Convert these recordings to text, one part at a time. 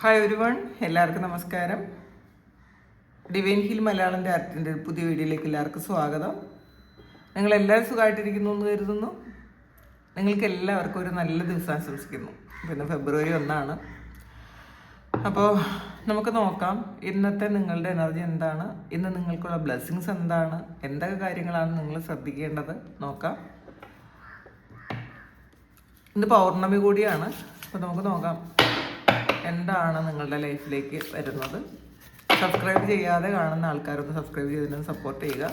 Hi everyone, എല്ലാവർക്കും നമസ്കാരം. Divine heal Malayalam ആർട്ടിൻ്റെ ഒരു പുതിയ വീഡിയോയിലേക്ക് എല്ലാവർക്കും സ്വാഗതം. നിങ്ങളെല്ലാവരും സുഖമായിട്ടിരിക്കുന്നു എന്ന് കരുതുന്നു. നിങ്ങൾക്ക് എല്ലാവർക്കും ഒരു നല്ല ദിവസം ആശംസിക്കുന്നു. പിന്നെ ഫെബ്രുവരി 1 അപ്പോൾ നമുക്ക് നോക്കാം ഇന്നത്തെ നിങ്ങളുടെ എനർജി എന്താണ്, ഇന്ന് നിങ്ങൾക്കുള്ള ബ്ലെസ്സിങ്സ് എന്താണ്, എന്തൊക്കെ കാര്യങ്ങളാണ് നിങ്ങൾ ശ്രദ്ധിക്കേണ്ടത് നോക്കാം. ഇന്ന് പൗർണമി കൂടിയാണ്. അപ്പോൾ നമുക്ക് നോക്കാം എന്താണ് നിങ്ങളുടെ ലൈഫിലേക്ക് വരുന്നത്. സബ്സ്ക്രൈബ് ചെയ്യാതെ കാണുന്ന ആൾക്കാരൊന്ന് സബ്സ്ക്രൈബ് ചെയ്തതിന് സപ്പോർട്ട് ചെയ്യുക.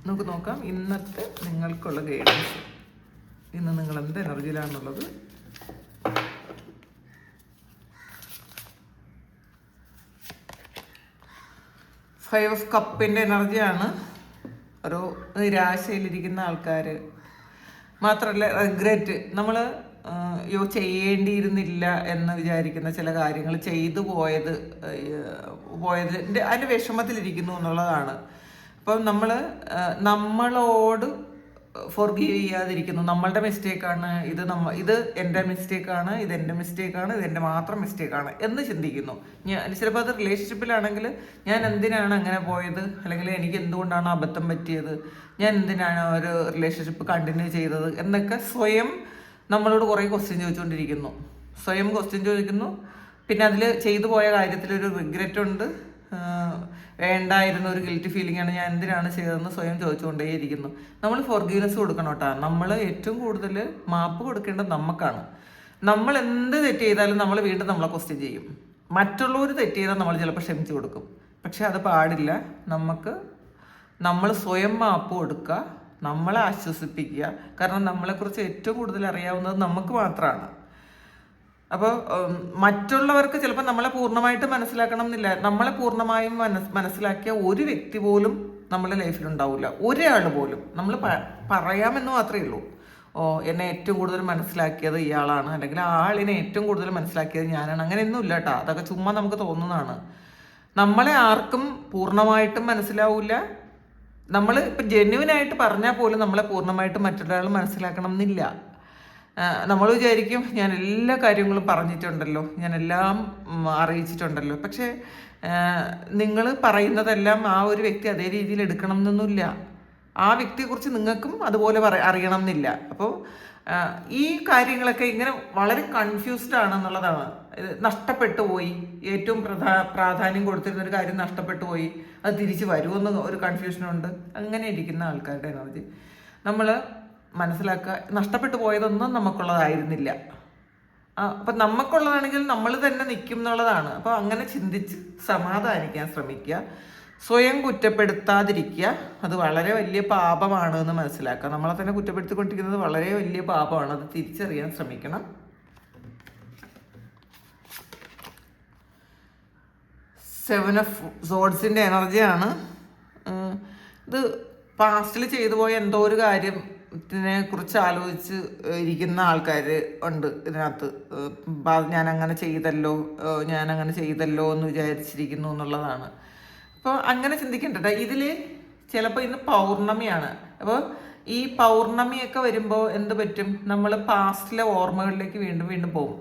നമുക്ക് നോക്കാം ഇന്നത്തെ നിങ്ങൾക്കുള്ള ഗൈഡൻസ്. ഇന്ന് നിങ്ങൾ എന്ത് എനർജിയിലാണുള്ളത്. ഫൈവ് ഓഫ് കപ്പിൻ്റെ എനർജിയാണ്. ഒരു നിരാശയിലിരിക്കുന്ന ആൾക്കാർ, മാത്രമല്ല റിഗ്രറ്റ്, നമ്മൾ ചെയ്യേണ്ടിയിരുന്നില്ല എന്ന് വിചാരിക്കുന്ന ചില കാര്യങ്ങൾ ചെയ്തു പോയതിൻ്റെ അതിൻ്റെ വിഷമത്തിലിരിക്കുന്നു എന്നുള്ളതാണ്. അപ്പം നമ്മളോട് ഫോർഗീവ് ചെയ്യാതിരിക്കുന്നു. നമ്മളുടെ മിസ്റ്റേക്കാണ് ഇത് എൻ്റെ മിസ്റ്റേക്കാണ്, ഇതെൻ്റെ മിസ്റ്റേക്കാണ്, ഇതെൻ്റെ മാത്രം മിസ്റ്റേക്കാണ് എന്ന് ചിന്തിക്കുന്നു. ചിലപ്പോൾ അത് റിലേഷൻഷിപ്പിലാണെങ്കിൽ ഞാൻ എന്തിനാണ് അങ്ങനെ പോയത്, അല്ലെങ്കിൽ എനിക്ക് എന്തുകൊണ്ടാണ് അബദ്ധം പറ്റിയത്, ഞാൻ എന്തിനാണ് ഒരു റിലേഷൻഷിപ്പ് കണ്ടിന്യൂ ചെയ്തത് എന്നൊക്കെ സ്വയം നമ്മളോട് കുറേ ക്വസ്റ്റ്യൻ ചോദിച്ചുകൊണ്ടിരിക്കുന്നു. സ്വയം ക്വസ്റ്റ്യൻ ചോദിക്കുന്നു. പിന്നെ അതിൽ ചെയ്തു പോയ കാര്യത്തിലൊരു റിഗ്രറ്റ് ഉണ്ട്, വേണ്ടായിരുന്ന ഒരു ഗിൽറ്റി ഫീലിംഗ് ആണ്, ഞാൻ എന്തിനാണ് ചെയ്തതെന്ന് സ്വയം ചോദിച്ചുകൊണ്ടേയിരിക്കുന്നു. നമ്മൾ ഫോർഗീവ്നെസ് കൊടുക്കണം കേട്ടോ. നമ്മൾ ഏറ്റവും കൂടുതൽ മാപ്പ് കൊടുക്കേണ്ടത് നമുക്കാണ്. നമ്മൾ എന്ത് തെറ്റ് ചെയ്താലും നമ്മൾ വീണ്ടും നമ്മളെ ക്വസ്റ്റ്യൻ ചെയ്യും. മറ്റുള്ളവർ തെറ്റ് ചെയ്താൽ നമ്മൾ ചിലപ്പോൾ ക്ഷമിച്ചു കൊടുക്കും. പക്ഷെ അത് പാടില്ല. നമ്മൾ സ്വയം മാപ്പ് കൊടുക്കുക, നമ്മളെ ആശ്വസിപ്പിക്കുക. കാരണം നമ്മളെക്കുറിച്ച് ഏറ്റവും കൂടുതൽ അറിയാവുന്നത് നമുക്ക് മാത്രമാണ്. അപ്പോൾ മറ്റുള്ളവർക്ക് ചിലപ്പോൾ നമ്മളെ പൂർണ്ണമായിട്ട് മനസ്സിലാക്കണം എന്നില്ല. നമ്മളെ പൂർണ്ണമായും മനസ്സിലാക്കിയ ഒരു വ്യക്തി പോലും നമ്മുടെ ലൈഫിലുണ്ടാവില്ല, ഒരാൾ പോലും. നമ്മൾ പറയാമെന്ന് മാത്രമേ ഉള്ളൂ. എന്നെ ഏറ്റവും കൂടുതൽ മനസ്സിലാക്കിയത് ഇയാളാണ്, അല്ലെങ്കിൽ ആളിനെ ഏറ്റവും കൂടുതൽ മനസ്സിലാക്കിയത് ഞാനാണ്. അങ്ങനെയൊന്നും ഇല്ല കേട്ടോ. അതൊക്കെ ചുമ്മാ നമുക്ക് തോന്നുന്നതാണ്. നമ്മളെ ആർക്കും പൂർണ്ണമായിട്ടും മനസ്സിലാവില്ല. നമ്മൾ ഇപ്പം ജെന്യുവനായിട്ട് പറഞ്ഞാൽ പോലും നമ്മളെ പൂർണ്ണമായിട്ട് മറ്റൊരാൾ മനസ്സിലാക്കണം എന്നില്ല. നമ്മൾ വിചാരിക്കും ഞാൻ എല്ലാ കാര്യങ്ങളും പറഞ്ഞിട്ടുണ്ടല്ലോ, ഞാൻ എല്ലാം അറിയിച്ചിട്ടുണ്ടല്ലോ. പക്ഷേ നിങ്ങൾ പറയുന്നതെല്ലാം ആ ഒരു വ്യക്തി അതേ രീതിയിൽ എടുക്കണം എന്നൊന്നുമില്ല. ആ വ്യക്തിയെക്കുറിച്ച് നിങ്ങൾക്കും അതുപോലെ അറിയണം എന്നില്ല. അപ്പോൾ ഈ കാര്യങ്ങളൊക്കെ ഇങ്ങനെ വളരെ കൺഫ്യൂസ്ഡ് ആണെന്നുള്ളതാണ്. നഷ്ടപ്പെട്ടു പോയി, ഏറ്റവും പ്രാധാന്യം കൊടുത്തിരുന്നൊരു കാര്യം നഷ്ടപ്പെട്ടു പോയി, അത് തിരിച്ച് വരുമെന്ന് ഒരു കൺഫ്യൂഷനുണ്ട്. അങ്ങനെ ഇരിക്കുന്ന ആൾക്കാരുടെ എനർജി നമ്മൾ മനസ്സിലാക്കുക. നഷ്ടപ്പെട്ടു പോയതൊന്നും നമുക്കുള്ളതായിരുന്നില്ല. അപ്പം നമുക്കുള്ളതാണെങ്കിൽ നമ്മൾ തന്നെ നിൽക്കും എന്നുള്ളതാണ്. അപ്പോൾ അങ്ങനെ ചിന്തിച്ച് സമാധാനിക്കാൻ ശ്രമിക്കുക. സ്വയം കുറ്റപ്പെടുത്താതിരിക്കുക. അത് വളരെ വലിയ പാപമാണ് എന്ന് മനസ്സിലാക്കുക. നമ്മളെ തന്നെ കുറ്റപ്പെടുത്തിക്കൊണ്ടിരിക്കുന്നത് വളരെ വലിയ പാപമാണ്. അത് തിരിച്ചറിയാൻ ശ്രമിക്കണം. സെവൻ ഓഫ് സോഡ്സിൻ്റെ എനർജിയാണ്. ഇത് പാസ്റ്റിൽ ചെയ്തു പോയ എന്തോ ഒരു കാര്യത്തിനെ കുറിച്ച് ആലോചിച്ച് ഇരിക്കുന്ന ആൾക്കാർ ഉണ്ട് ഇതിനകത്ത്. ഞാനങ്ങനെ ചെയ്തല്ലോ എന്ന് വിചാരിച്ചിരിക്കുന്നു എന്നുള്ളതാണ്. അപ്പോൾ അങ്ങനെ ചിന്തിക്കേണ്ടത്. ഇതിൽ ചിലപ്പോൾ ഇന്ന് പൗർണമിയാണ്. അപ്പോൾ ഈ പൗർണമിയൊക്കെ വരുമ്പോൾ എന്ത് പറ്റും, നമ്മൾ പാസ്റ്റിലെ ഓർമ്മകളിലേക്ക് വീണ്ടും വീണ്ടും പോകും.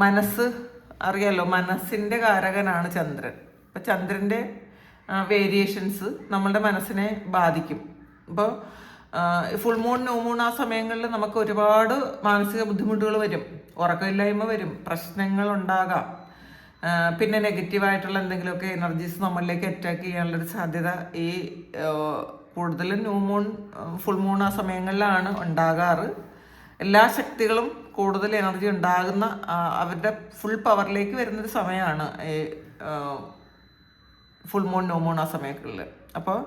മനസ്സ് അറിയാലോ, മനസ്സിൻ്റെ കാരകനാണ് ചന്ദ്രൻ. അപ്പോൾ ചന്ദ്രൻ്റെ വേരിയേഷൻസ് നമ്മളുടെ മനസ്സിനെ ബാധിക്കും. അപ്പോൾ ഫുൾ മൂൺ, ന്യൂ മൂൺ ആ സമയങ്ങളിൽ നമുക്ക് ഒരുപാട് മാനസിക ബുദ്ധിമുട്ടുകൾ വരും, ഉറക്കമില്ലായ്മ വരും, പ്രശ്നങ്ങൾ ഉണ്ടാകാം. പിന്നെ നെഗറ്റീവായിട്ടുള്ള എന്തെങ്കിലുമൊക്കെ എനർജീസ് നമ്മളിലേക്ക് അറ്റാക്ക് ചെയ്യാനുള്ളൊരു സാധ്യത ഈ കൂടുതലും ന്യൂ മൂൺ, ഫുൾ മൂൺ ആ സമയങ്ങളിലാണ് ഉണ്ടാകാറ്. എല്ലാ ശക്തികളും കൂടുതൽ എനർജി ഉണ്ടാകുന്ന, അവരുടെ ഫുൾ പവറിലേക്ക് വരുന്നൊരു സമയമാണ് ഈ ഫുൾ മൂൺ, ന്യൂ മൂൺ ആ സമയങ്ങളിൽ. അപ്പോൾ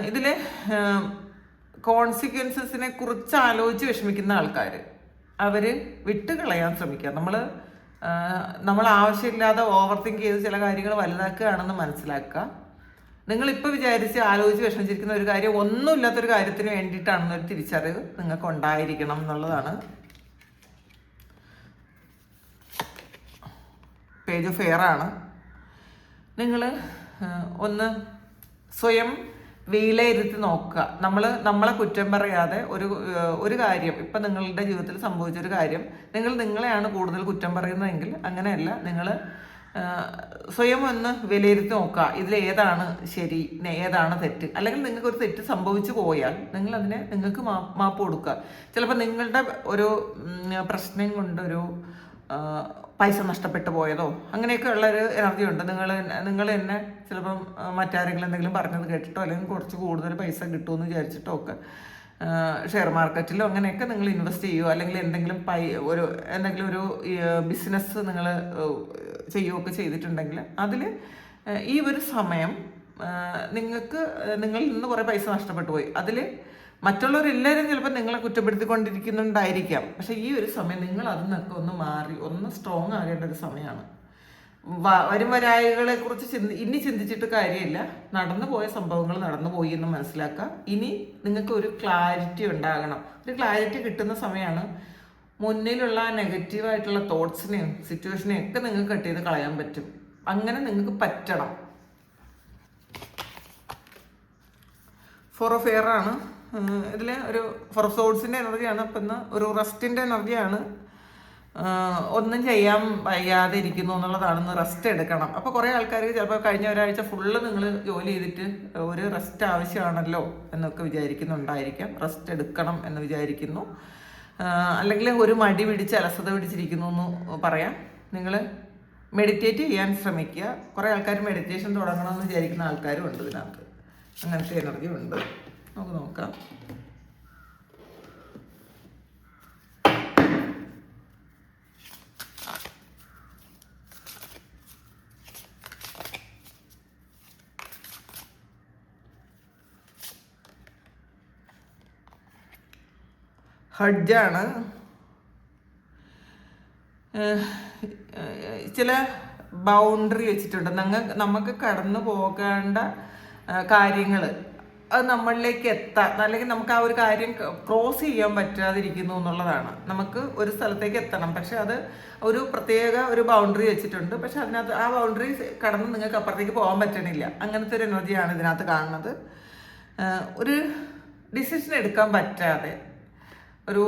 ഇതിൽ കോൺസിക്വൻസസിനെ കുറിച്ച് ആലോചിച്ച് വിഷമിക്കുന്ന ആൾക്കാർ അവർ വിട്ടുകളയാൻ ശ്രമിക്കുക. നമ്മൾ ആവശ്യമില്ലാതെ ഓവർ തിങ്ക് ചെയ്ത് ചില കാര്യങ്ങൾ വലുതാക്കുകയാണെന്ന് മനസ്സിലാക്കുക. നിങ്ങളിപ്പോൾ വിചാരിച്ച് ആലോചിച്ച് വിഷമിച്ചിരിക്കുന്ന ഒരു കാര്യം ഒന്നുമില്ലാത്തൊരു കാര്യത്തിന് വേണ്ടിയിട്ടാണെന്നൊരു തിരിച്ചറിവ് നിങ്ങൾക്ക് ഉണ്ടായിരിക്കണം എന്നുള്ളതാണ്. പേജ് ഓഫ് എയർ ആണ്. നിങ്ങൾ ഒന്ന് സ്വയം വിലയിരുത്തി നോക്കുക. നമ്മളെ കുറ്റം പറയാതെ ഒരു കാര്യം ഇപ്പം നിങ്ങളുടെ ജീവിതത്തിൽ സംഭവിച്ചൊരു കാര്യം നിങ്ങളെയാണ് കൂടുതൽ കുറ്റം പറയുന്നതെങ്കിൽ അങ്ങനെയല്ല, നിങ്ങൾ സ്വയം ഒന്ന് വിലയിരുത്തി നോക്കുക. ഇതിൽ ഏതാണ് ശരി, ഏതാണ് തെറ്റ്. അല്ലെങ്കിൽ നിങ്ങൾക്ക് ഒരു തെറ്റ് സംഭവിച്ചു പോയാൽ നിങ്ങൾക്ക് മാപ്പ് കൊടുക്കുക. ചിലപ്പോൾ നിങ്ങളുടെ ഒരു പ്രശ്നം കൊണ്ടൊരു പൈസ നഷ്ടപ്പെട്ടു പോയതോ അങ്ങനെയൊക്കെ ഉള്ളൊരു എനർജി ഉണ്ട്. നിങ്ങൾ തന്നെ ചിലപ്പം മറ്റാരെങ്കിലും എന്തെങ്കിലും പറഞ്ഞത് കേട്ടിട്ടോ അല്ലെങ്കിൽ കുറച്ച് കൂടുതൽ പൈസ കിട്ടുമെന്ന് വിചാരിച്ചിട്ടോ ഒക്കെ ഷെയർ മാർക്കറ്റിലോ അങ്ങനെയൊക്കെ നിങ്ങൾ ഇൻവെസ്റ്റ് ചെയ്യുമോ, അല്ലെങ്കിൽ എന്തെങ്കിലും ഒരു ബിസിനസ് നിങ്ങൾ ചെയ്യുകയൊക്കെ ചെയ്തിട്ടുണ്ടെങ്കിൽ അതിൽ ഈ ഒരു സമയം നിങ്ങളിൽ നിന്ന് കുറേ പൈസ നഷ്ടപ്പെട്ടു പോയി. അതിൽ മറ്റുള്ളവരെല്ലാവരും ചിലപ്പോൾ നിങ്ങളെ കുറ്റപ്പെടുത്തിക്കൊണ്ടിരിക്കുന്നുണ്ടായിരിക്കാം. പക്ഷേ ഈ ഒരു സമയം നിങ്ങൾ അതിൽ നിന്നൊക്കെ ഒന്ന് മാറി ഒന്ന് സ്ട്രോങ് ആകേണ്ട ഒരു സമയമാണ്. വരും വരായികളെ കുറിച്ച് ഇനി ചിന്തിച്ചിട്ട് കാര്യമില്ല. നടന്നു പോയ സംഭവങ്ങൾ നടന്നു പോയി എന്ന് മനസ്സിലാക്കുക. ഇനി നിങ്ങൾക്ക് ഒരു ക്ലാരിറ്റി ഉണ്ടാകണം. ഒരു ക്ലാരിറ്റി കിട്ടുന്ന സമയമാണ് മുന്നിലുള്ള നെഗറ്റീവായിട്ടുള്ള തോട്ട്സിനെയും സിറ്റുവേഷനെയും ഒക്കെ നിങ്ങൾക്ക് കട്ട് ചെയ്ത് കളയാൻ പറ്റും. അങ്ങനെ നിങ്ങൾക്ക് പറ്റണം. 4 ഓഫ് എയർ ആണ് ഇതിൽ. ഒരു 4 ഓഫ് സോഡ്സിൻ്റെ എനർജിയാണ്. അപ്പം ഇന്ന് ഒരു റെസ്റ്റിൻ്റെ എനർജിയാണ്. ഒന്നും ചെയ്യാൻ വയ്യാതെ ഇരിക്കുന്നു എന്നുള്ളതാണെന്ന് റെസ്റ്റ് എടുക്കണം. അപ്പോൾ കുറേ ആൾക്കാർ ചിലപ്പോൾ കഴിഞ്ഞ ഒരാഴ്ച ഫുള്ള് നിങ്ങൾ ജോലി ചെയ്തിട്ട് ഒരു റെസ്റ്റ് ആവശ്യമാണല്ലോ എന്നൊക്കെ വിചാരിക്കുന്നുണ്ടായിരിക്കാം. റെസ്റ്റ് എടുക്കണം എന്ന് വിചാരിക്കുന്നു. അല്ലെങ്കിൽ ഒരു മടി പിടിച്ച് അലസത പിടിച്ചിരിക്കുന്നു എന്ന് പറയാം. നിങ്ങൾ മെഡിറ്റേറ്റ് ചെയ്യാൻ ശ്രമിക്കുക. കുറേ ആൾക്കാർ മെഡിറ്റേഷൻ തുടങ്ങണമെന്ന് വിചാരിക്കുന്ന ആൾക്കാരും ഉണ്ട് ഇതിനകത്ത്. അങ്ങനത്തെ എനർജി ഉണ്ട്. നമുക്ക് നോക്കാം. ഹഡ്ജാണ്. ചില ബൗണ്ടറി വെച്ചിട്ടുണ്ട്. നമുക്ക് കടന്നു പോകേണ്ട കാര്യങ്ങൾ അത് നമ്മളിലേക്ക് അല്ലെങ്കിൽ നമുക്ക് ആ ഒരു കാര്യം ക്രോസ് ചെയ്യാൻ പറ്റാതിരിക്കുന്നു എന്നുള്ളതാണ്. നമുക്ക് ഒരു സ്ഥലത്തേക്ക് എത്തണം, പക്ഷെ അത് ഒരു ബൗണ്ടറി വെച്ചിട്ടുണ്ട്. പക്ഷെ അതിനകത്ത് ആ ബൗണ്ടറി കടന്ന് നിങ്ങൾക്ക് അപ്പുറത്തേക്ക് പോകാൻ പറ്റണില്ല. അങ്ങനത്തെ ഒരു എനർജിയാണ് ഇതിനകത്ത് കാണുന്നത്. ഒരു ഡിസിഷൻ എടുക്കാൻ പറ്റാതെ ഒരു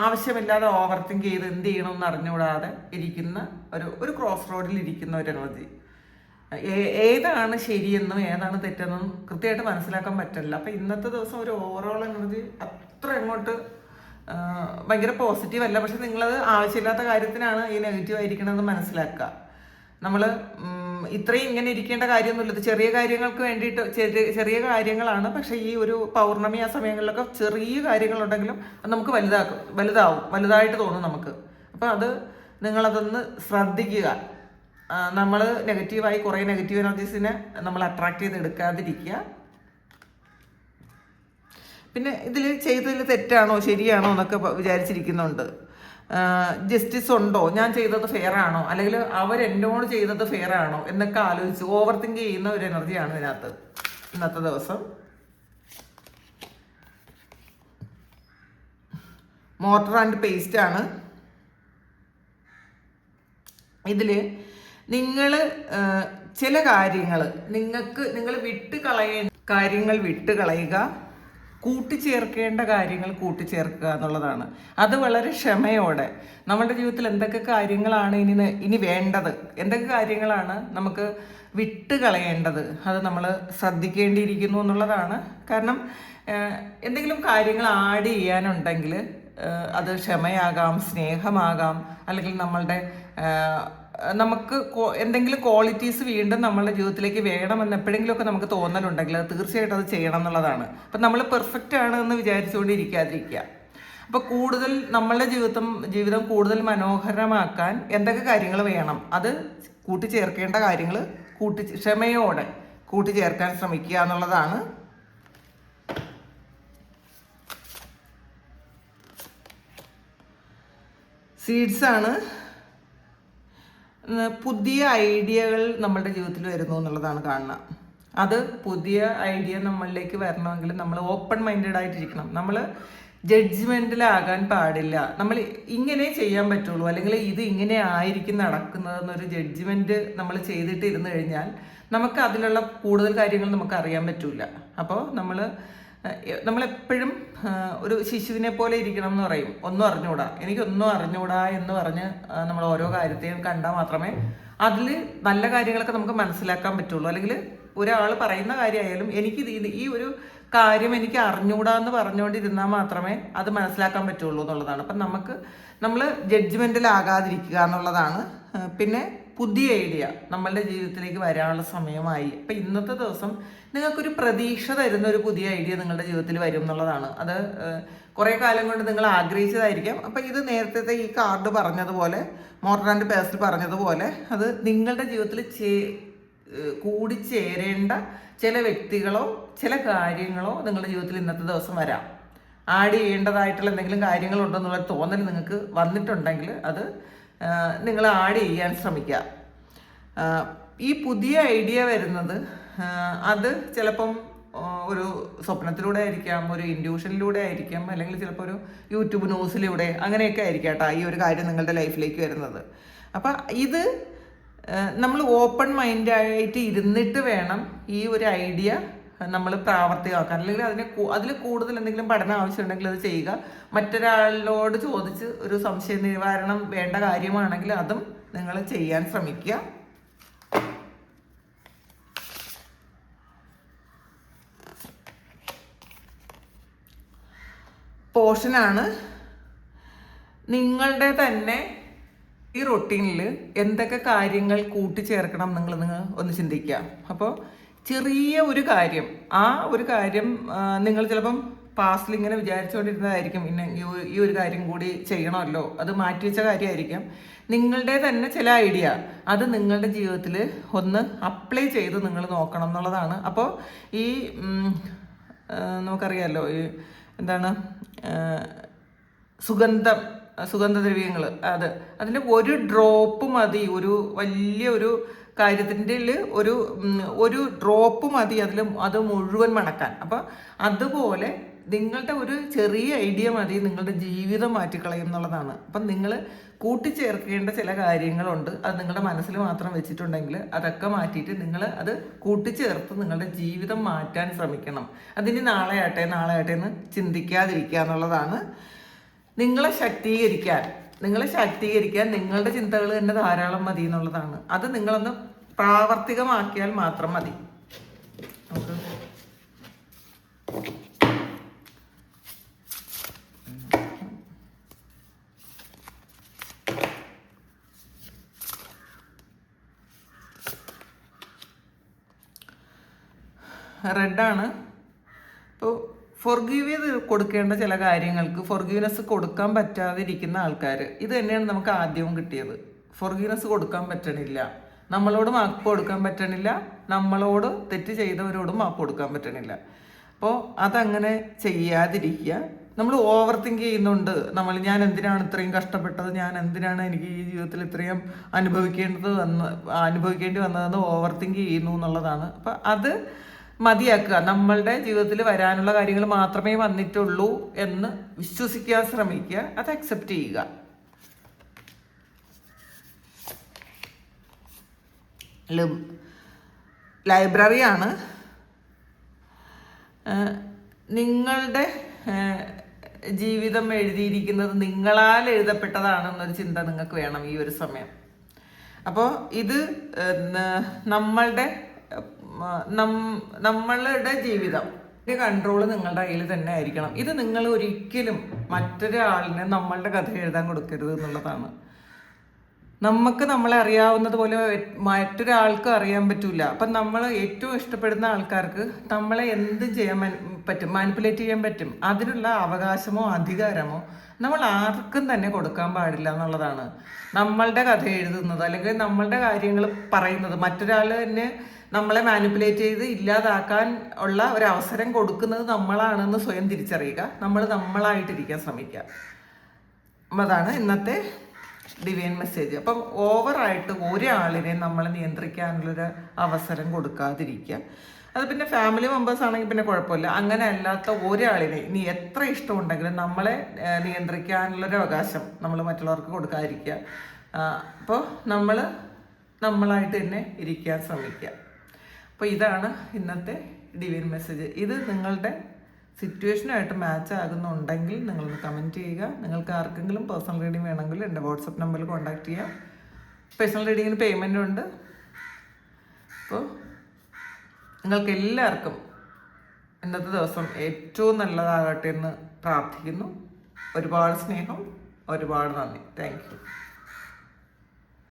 ആവശ്യമില്ലാതെ ഓവർ തിങ്ക് ചെയ്ത് എന്ത് ചെയ്യണമെന്ന് അറിഞ്ഞുകൂടാതെ ഇരിക്കുന്ന ഒരു ക്രോസ് റോഡിൽ ഇരിക്കുന്ന ഒരു എനർജി. ഏതാണ് ശരിയെന്നും ഏതാണ് തെറ്റെന്നും കൃത്യമായിട്ട് മനസ്സിലാക്കാൻ പറ്റില്ല. അപ്പം ഇന്നത്തെ ദിവസം ഒരു ഓവറോൾ എനർജി അത്ര അങ്ങോട്ട് ഭയങ്കര പോസിറ്റീവ് അല്ല. പക്ഷെ നിങ്ങളത് ആവശ്യമില്ലാത്ത കാര്യത്തിനാണ് ഈ നെഗറ്റീവ് ആയിരിക്കണമെന്ന് മനസ്സിലാക്കുക. നമ്മൾ ഇത്രയും ഇങ്ങനെ ഇരിക്കേണ്ട കാര്യമൊന്നുമില്ല. ഇത് ചെറിയ കാര്യങ്ങൾക്ക് വേണ്ടിയിട്ട് ചെറിയ കാര്യങ്ങളാണ്. പക്ഷേ ഈ ഒരു പൗർണമി ആ സമയങ്ങളിലൊക്കെ ചെറിയ കാര്യങ്ങളുണ്ടെങ്കിലും അത് നമുക്ക് വലുതായിട്ട് തോന്നും നമുക്ക്. അപ്പം നിങ്ങളതൊന്ന് ശ്രദ്ധിക്കുക. നമ്മൾ നെഗറ്റീവായി കുറേ നെഗറ്റീവ് എനർജീസിനെ നമ്മൾ അട്രാക്ട് ചെയ്ത് എടുക്കാതിരിക്കുക. പിന്നെ ഇതിൽ ചെയ്തതിൽ തെറ്റാണോ ശരിയാണോ എന്നൊക്കെ വിചാരിച്ചിരിക്കുന്നുണ്ട്. ജസ്റ്റിസ് ഉണ്ടോ, ഞാൻ ചെയ്തത് ഫെയർ ആണോ, അല്ലെങ്കിൽ അവരെന്നോട് ചെയ്തത് ഫെയർ ആണോ എന്നൊക്കെ ആലോചിച്ച് ഓവർ തിങ്ക് ചെയ്യുന്ന ഒരു എനർജിയാണ് ഇതിനകത്ത് ഇന്നത്തെ ദിവസം. മോർട്ടർ ആൻഡ് പേസ്റ്റ് ആണ് ഇതിൽ. ചില കാര്യങ്ങൾ നിങ്ങൾ വിട്ടുകളയുക, കൂട്ടിച്ചേർക്കേണ്ട കാര്യങ്ങൾ കൂട്ടിച്ചേർക്കുക എന്നുള്ളതാണ്. അത് വളരെ ക്ഷമയോടെ നമ്മുടെ ജീവിതത്തിൽ എന്തൊക്കെ കാര്യങ്ങളാണ് ഇനി വേണ്ടത്, എന്തൊക്കെ കാര്യങ്ങളാണ് നമുക്ക് വിട്ടുകളയേണ്ടത്, അത് നമ്മൾ ശ്രദ്ധിക്കേണ്ടിയിരിക്കുന്നു എന്നുള്ളതാണ്. കാരണം എന്തെങ്കിലും കാര്യങ്ങൾ ആഡ് ചെയ്യാനുണ്ടെങ്കിൽ അത് ക്ഷമയാകാം, സ്നേഹമാകാം, അല്ലെങ്കിൽ നമുക്ക് എന്തെങ്കിലും ക്വാളിറ്റീസ് വീണ്ടും നമ്മളുടെ ജീവിതത്തിലേക്ക് വേണമെന്ന് എപ്പോഴെങ്കിലുമൊക്കെ നമുക്ക് തോന്നലുണ്ടെങ്കിൽ അത് തീർച്ചയായിട്ടും അത് ചെയ്യണം എന്നുള്ളതാണ്. അപ്പം നമ്മൾ പെർഫെക്റ്റ് ആണ് എന്ന് വിചാരിച്ചുകൊണ്ടിരിക്കാതിരിക്കുക. അപ്പോൾ കൂടുതൽ നമ്മളുടെ ജീവിതം കൂടുതൽ മനോഹരമാക്കാൻ എന്തൊക്കെ കാര്യങ്ങൾ വേണം, അത് കൂട്ടിച്ചേർക്കേണ്ട കാര്യങ്ങൾ ക്ഷമയോടെ കൂട്ടിച്ചേർക്കാൻ ശ്രമിക്കുക എന്നുള്ളതാണ്. സീഡ്സ് ആണ്. പുതിയ ഐഡിയകൾ നമ്മളുടെ ജീവിതത്തിൽ വരുന്നു എന്നുള്ളതാണ് കാണുന്നത്. അത് പുതിയ ഐഡിയ നമ്മളിലേക്ക് വരണമെങ്കിൽ നമ്മൾ ഓപ്പൺ മൈൻഡഡ് ആയിട്ടിരിക്കണം. നമ്മൾ ജഡ്ജ്മെൻറ്റിലാകാൻ പാടില്ല. നമ്മൾ ഇങ്ങനെ ചെയ്യാൻ പറ്റുള്ളൂ, അല്ലെങ്കിൽ ഇത് ഇങ്ങനെ ആയിരിക്കും നടക്കുന്നതെന്നൊരു ജഡ്ജ്മെൻറ്റ് നമ്മൾ ചെയ്തിട്ട് ഇരുന്ന് കഴിഞ്ഞാൽ നമുക്ക് അതിലുള്ള കൂടുതൽ കാര്യങ്ങൾ നമുക്ക് അറിയാൻ പറ്റൂല. അപ്പോൾ നമ്മളെപ്പോഴും ഒരു ശിശുവിനെ പോലെ ഇരിക്കണം എന്ന് പറയും. ഒന്നും അറിഞ്ഞൂടാ, എനിക്കൊന്നും അറിഞ്ഞൂടാ എന്ന് പറഞ്ഞ് നമ്മൾ ഓരോ കാര്യത്തെയും കണ്ടാൽ മാത്രമേ അതിൽ നല്ല കാര്യങ്ങളൊക്കെ നമുക്ക് മനസ്സിലാക്കാൻ പറ്റുള്ളൂ. അല്ലെങ്കിൽ ഒരാൾ പറയുന്ന കാര്യമായാലും ഈ ഒരു കാര്യം എനിക്ക് അറിഞ്ഞൂടാ എന്ന് പറഞ്ഞുകൊണ്ടിരുന്നാൽ മാത്രമേ അത് മനസ്സിലാക്കാൻ പറ്റുള്ളൂ എന്നുള്ളതാണ്. അപ്പം നമ്മൾ ജഡ്ജ്മെൻറ്റിലാകാതിരിക്കുക എന്നുള്ളതാണ്. പിന്നെ പുതിയ ഐഡിയ നമ്മളുടെ ജീവിതത്തിലേക്ക് വരാനുള്ള സമയമായി. അപ്പം ഇന്നത്തെ ദിവസം നിങ്ങൾക്കൊരു പ്രതീക്ഷ തരുന്ന ഒരു പുതിയ ഐഡിയ നിങ്ങളുടെ ജീവിതത്തിൽ വരും എന്നുള്ളതാണ്. അത് കുറേ കാലം കൊണ്ട് നിങ്ങൾ ആഗ്രഹിച്ചതായിരിക്കാം. അപ്പം ഇത് നേരത്തെ ഈ കാർഡ് പറഞ്ഞതുപോലെ, മോർട്ടൻ ആൻഡ് പേഴ്സിൽ പറഞ്ഞതുപോലെ, അത് നിങ്ങളുടെ ജീവിതത്തിൽ കൂടിച്ചേരേണ്ട ചില വ്യക്തികളോ ചില കാര്യങ്ങളോ നിങ്ങളുടെ ജീവിതത്തിൽ ഇന്നത്തെ ദിവസം വരാം. ആഡ് ചെയ്യേണ്ടതായിട്ടുള്ള എന്തെങ്കിലും കാര്യങ്ങളുണ്ടെന്നുള്ള തോന്നൽ നിങ്ങൾക്ക് വന്നിട്ടുണ്ടെങ്കിൽ അത് നിങ്ങൾ ആഡ് ചെയ്യാൻ ശ്രമിക്കുക. ഈ പുതിയ ഐഡിയ വരുന്നത് അത് ചിലപ്പം ഒരു സ്വപ്നത്തിലൂടെ ആയിരിക്കാം, ഒരു ഇൻഡ്യൂഷനിലൂടെ ആയിരിക്കാം, അല്ലെങ്കിൽ ചിലപ്പോൾ ഒരു യൂട്യൂബ് ന്യൂസിലൂടെ, അങ്ങനെയൊക്കെ ആയിരിക്കാം കേട്ടോ ഈ ഒരു കാര്യം നിങ്ങളുടെ ലൈഫിലേക്ക് വരുന്നത്. അപ്പം ഇത് നമ്മൾ ഓപ്പൺ മൈൻഡായിട്ട് ഇരുന്നിട്ട് വേണം ഈ ഒരു ഐഡിയ നമ്മൾ പ്രാവർത്തികമാക്കാൻ. അല്ലെങ്കിൽ അതിൽ കൂടുതൽ എന്തെങ്കിലും പഠനം ആവശ്യമുണ്ടെങ്കിൽ അത് ചെയ്യുക. മറ്റൊരാളോട് ചോദിച്ച് ഒരു സംശയ നിവാരണം വേണ്ട കാര്യമാണെങ്കിൽ അതും നിങ്ങൾ ചെയ്യാൻ ശ്രമിക്കുക. പോർഷനാണ് നിങ്ങളുടെ തന്നെ ഈ റൊട്ടീനിൽ എന്തൊക്കെ കാര്യങ്ങൾ കൂട്ടിച്ചേർക്കണം നിങ്ങൾ ഒന്ന് ചിന്തിക്കുക. അപ്പോൾ ചെറിയ ഒരു കാര്യം, ആ ഒരു കാര്യം നിങ്ങൾ ചിലപ്പം പാസ്റ്റിൽ ഇങ്ങനെ വിചാരിച്ചുകൊണ്ടിരുന്നതായിരിക്കും, പിന്നെ ഈ ഒരു കാര്യം കൂടി ചെയ്യണമല്ലോ, അത് മാറ്റിവെച്ച കാര്യമായിരിക്കാം. നിങ്ങളുടെ തന്നെ ചില ഐഡിയ അത് നിങ്ങളുടെ ജീവിതത്തിൽ ഒന്ന് അപ്ലൈ ചെയ്ത് നിങ്ങൾ നോക്കണം എന്നുള്ളതാണ്. അപ്പോൾ ഈ നമുക്കറിയാമല്ലോ ഈ എന്താണ് സുഗന്ധദ്രവ്യങ്ങൾ, അതിൻ്റെ ഒരു ഡ്രോപ്പ് മതി, ഒരു വലിയ ഒരു കാര്യത്തിൻ്റെ ഒരു ഡ്രോപ്പ് മതി അത് മുഴുവൻ മണക്കാൻ. അപ്പം അതുപോലെ നിങ്ങളുടെ ഒരു ചെറിയ ഐഡിയ മതി നിങ്ങളുടെ ജീവിതം മാറ്റിക്കളയും എന്നുള്ളതാണ്. അപ്പം നിങ്ങൾ കൂട്ടിച്ചേർക്കേണ്ട ചില കാര്യങ്ങളുണ്ട്, അത് നിങ്ങളുടെ മനസ്സിൽ മാത്രം വെച്ചിട്ടുണ്ടെങ്കിൽ അതൊക്കെ മാറ്റിയിട്ട് നിങ്ങൾ അത് കൂട്ടിച്ചേർത്ത് നിങ്ങളുടെ ജീവിതം മാറ്റാൻ ശ്രമിക്കണം. അതിന് നാളെ ആട്ടെ എന്ന് ചിന്തിക്കാതിരിക്കുക എന്നുള്ളതാണ്. നിങ്ങളെ ശാക്തീകരിക്കാൻ നിങ്ങളുടെ ചിന്തകൾ തന്നെ ധാരാളം മതി എന്നുള്ളതാണ്. അത് നിങ്ങളൊന്ന് പ്രാവർത്തികമാക്കിയാൽ മാത്രം മതി. റെഡാണ്. ഇപ്പോൾ ഫൊർഗീവ് ചെയ്ത് കൊടുക്കേണ്ട ചില കാര്യങ്ങൾക്ക് ഫൊർഗീവ്നെസ് കൊടുക്കാൻ പറ്റാതിരിക്കുന്ന ആൾക്കാർ, ഇത് തന്നെയാണ് നമുക്ക് ആദ്യവും കിട്ടിയത്. ഫൊർഗീവ്നെസ് കൊടുക്കാൻ പറ്റണില്ല, നമ്മളോട് മാപ്പ് കൊടുക്കാൻ പറ്റണില്ല, നമ്മളോട് തെറ്റ് ചെയ്തവരോടും മാപ്പ് കൊടുക്കാൻ പറ്റണില്ല. അപ്പോൾ അതങ്ങനെ ചെയ്യാതിരിക്കുക. നമ്മൾ ഓവർ തിങ്ക് ചെയ്യുന്നുണ്ട്. ഞാൻ എന്തിനാണ് ഇത്രയും കഷ്ടപ്പെട്ടത്, ഞാൻ എന്തിനാണ് എനിക്ക് ഈ ജീവിതത്തിൽ ഇത്രയും അനുഭവിക്കേണ്ടി വന്നതെന്ന് ഓവർ തിങ്ക് ചെയ്യുന്നു എന്നുള്ളതാണ്. അപ്പം അത് മതിയാക്കുക. നമ്മളുടെ ജീവിതത്തിൽ വരാനുള്ള കാര്യങ്ങൾ മാത്രമേ വന്നിട്ടുള്ളൂ എന്ന് വിശ്വസിക്കാൻ ശ്രമിക്കുക, അത് അക്സെപ്റ്റ് ചെയ്യുക. ലൈബ്രറിയാണ്. നിങ്ങളുടെ ജീവിതം എഴുതിയിരിക്കുന്നത് നിങ്ങളാൽ എഴുതപ്പെട്ടതാണെന്നൊരു ചിന്ത നിങ്ങൾക്ക് വേണം ഈ ഒരു സമയം. അപ്പോൾ ഇത് നമ്മളുടെ ജീവിതം കൺട്രോൾ നിങ്ങളുടെ കയ്യിൽ തന്നെ ആയിരിക്കണം. ഇത് നിങ്ങൾ ഒരിക്കലും മറ്റൊരാളിനെ നമ്മളുടെ കഥ എഴുതാൻ കൊടുക്കരുത് എന്നുള്ളതാണ്. നമുക്ക് നമ്മളെ അറിയാവുന്നത് പോലെ മറ്റൊരാൾക്ക് അറിയാൻ പറ്റൂല. അപ്പം നമ്മൾ ഏറ്റവും ഇഷ്ടപ്പെടുന്ന ആൾക്കാർക്ക് നമ്മളെ എന്ത് ചെയ്യാൻ പറ്റും, മാനിപ്പുലേറ്റ് ചെയ്യാൻ പറ്റും. അതിനുള്ള അവകാശമോ അധികാരമോ നമ്മൾ ആർക്കും തന്നെ കൊടുക്കാൻ പാടില്ല എന്നുള്ളതാണ്. നമ്മളുടെ കഥ എഴുതുന്നത് അല്ലെങ്കിൽ നമ്മളുടെ കാര്യങ്ങൾ പറയുന്നത് മറ്റൊരാൾ തന്നെ നമ്മളെ മാനിപ്പുലേറ്റ് ചെയ്ത് ഇല്ലാതാക്കാൻ ഉള്ള ഒരു അവസരം കൊടുക്കുന്നത് നമ്മളാണെന്ന് സ്വയം തിരിച്ചറിയുക. നമ്മളായിട്ടിരിക്കാൻ ശ്രമിക്കുക. അതാണ് ഇന്നത്തെ ഡിവൈൻ മെസ്സേജ്. അപ്പം ഓവറായിട്ട് ഒരാളിനെ നമ്മളെ നിയന്ത്രിക്കാനുള്ളൊരു അവസരം കൊടുക്കാതിരിക്കുക. അത് പിന്നെ ഫാമിലി മെമ്പേഴ്സ് ആണെങ്കിൽ പിന്നെ കുഴപ്പമില്ല. അങ്ങനെ അല്ലാത്ത ഒരാളിനെ ഇനി എത്ര ഇഷ്ടമുണ്ടെങ്കിലും നമ്മളെ നിയന്ത്രിക്കാനുള്ളൊരു അവകാശം നമ്മൾ മറ്റുള്ളവർക്ക് കൊടുക്കാതിരിക്കുക. അപ്പോൾ നമ്മളായിട്ട് തന്നെ ഇരിക്കാൻ ശ്രമിക്കുക. അപ്പോൾ ഇതാണ് ഇന്നത്തെ ഡിവൈൻ മെസ്സേജ്. ഇത് നിങ്ങളുടെ സിറ്റുവേഷനുമായിട്ട് മാച്ച് ആകുന്നുണ്ടെങ്കിൽ നിങ്ങളൊന്ന് കമൻറ്റ് ചെയ്യുക. നിങ്ങൾക്ക് ആർക്കെങ്കിലും പേഴ്സണൽ റീഡിംഗ് വേണമെങ്കിൽ എൻ്റെ വാട്സപ്പ് നമ്പറിൽ കോൺടാക്റ്റ് ചെയ്യാം. പേഴ്സണൽ റീഡിങ്ങിന് പേയ്മെൻ്റ് ഉണ്ട്. അപ്പോൾ നിങ്ങൾക്ക് എല്ലാവർക്കും ഇന്നത്തെ ദിവസം ഏറ്റവും നല്ലതാകട്ടെ എന്ന് പ്രാർത്ഥിക്കുന്നു. ഒരുപാട് സ്നേഹം, ഒരുപാട് നന്ദി. Thank you.